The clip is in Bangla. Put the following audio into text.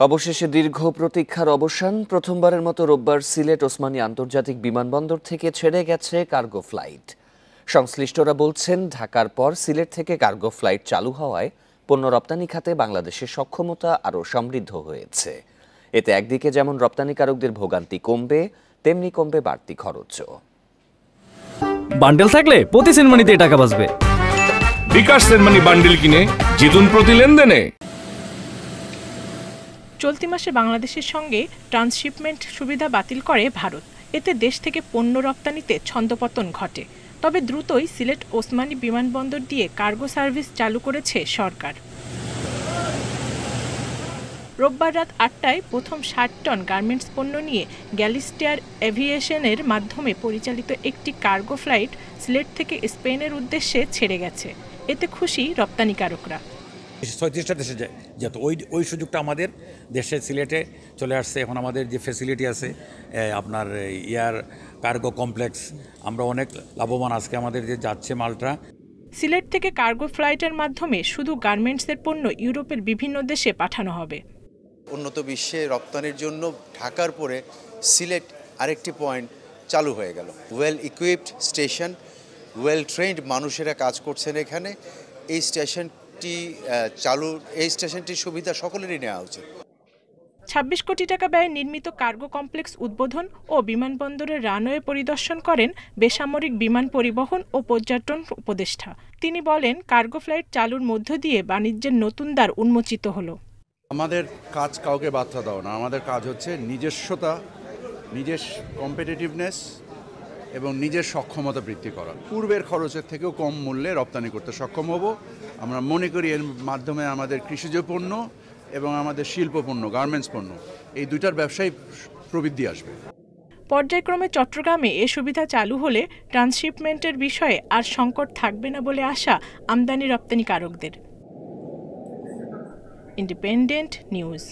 অবশেষে দীর্ঘ প্রতীক্ষার অবসান। প্রথমবারের মতো রোববার সিলেট ওসমানী আন্তর্জাতিক বিমানবন্দর থেকে ছেড়ে গেছে কার্গো ফ্লাইট। সংশ্লিষ্টরা বলছেন, ঢাকার পর সিলেট থেকে কার্গো ফ্লাইট চালু হওয়ায় পণ্য রপ্তানি খাতে বাংলাদেশের সক্ষমতা আরও সমৃদ্ধ হয়েছে। এতে একদিকে যেমন রপ্তানিকারকদের ভোগান্তি কমবে, তেমনি কমবে বাড়তি খরচও। বান্ডেল থাকলে প্রতি সেনমানিতে টাকা বাঁচবে। বিকাশ সেনমানি বান্ডেল কিনে জিতুন প্রতি লেনদেনে। চলতি মাসে বাংলাদেশের সঙ্গে ট্রান্সশিপমেন্ট সুবিধা বাতিল করে ভারত। এতে দেশ থেকে পণ্য রপ্তানিতে ছন্দপতন ঘটে। তবে দ্রুতই সিলেট ওসমানী বিমানবন্দর দিয়ে কার্গো সার্ভিস চালু করেছে সরকার। রোববার রাত ৮টায় প্রথম ৬০ টন গার্মেন্টস পণ্য নিয়ে গ্যালিস্টিয়ার এভিয়েশনের মাধ্যমে পরিচালিত একটি কার্গো ফ্লাইট সিলেট থেকে স্পেনের উদ্দেশ্যে ছেড়ে গেছে। এতে খুশি রপ্তানিকারকরা। ৩৬টা দেশে যায় যেহেতু ওই সুযোগটা আমাদের দেশে সিলেটে চলে আসছে। এখন আমাদের যে ফ্যাসিলিটি আছে আপনার এয়ার কার্গো কমপ্লেক্স, আমরা অনেক লাভবান আজকে আমাদের যে যাচ্ছে মালটা। সিলেট থেকে কার্গো ফ্লাইটের মাধ্যমে শুধু গার্মেন্টসের পণ্য ইউরোপের বিভিন্ন দেশে পাঠানো হবে। উন্নত বিশ্বে রপ্তানির জন্য ঢাকার পরে সিলেট আরেকটি পয়েন্ট চালু হয়ে গেল। Well equipped station, well trend মানুষেরা কাজ করছেন এখানে। এই স্টেশনটির সুবিধা সকলেরই নেওয়া উচিত। ২৬ কোটি টাকা ব্যয়ে নির্মিত কার্গো কমপ্লেক্স উদ্বোধন ও বিমানবন্দরের রানওয়ে পরিদর্শন করেন বেসামরিক বিমান পরিবহন ও পর্যটন উপদেষ্টা। তিনি বলেন, কার্গো ফ্লাইট চালুর মধ্য দিয়ে বাণিজ্যের নতুন দ্বার উন্মোচিত হলো। আমাদের কাজ কাউকে বাধা দেওয়া না, আমাদের কাজ হচ্ছে নিজস্বতা, নিজের কম্পিটিটিভনেস এবং নিজের সক্ষমতা বৃদ্ধি করা। পূর্বের খরচের থেকেও কম মূল্যে রপ্তানি করতে সক্ষম হব। আমরা মনে করি এর মাধ্যমে আমাদের কৃষিজ পণ্য এবং আমাদের শিল্প পণ্য, গার্মেন্টস পণ্য, এই দুইটার ব্যবসায় প্রবৃদ্ধি আসবে। পর্যায়ক্রমে চট্টগ্রামে এ সুবিধা চালু হলে ট্রান্সশিপমেন্টের বিষয়ে আর সংকট থাকবে না বলে আশা আমদানি রপ্তানিকারকদের। Independent news.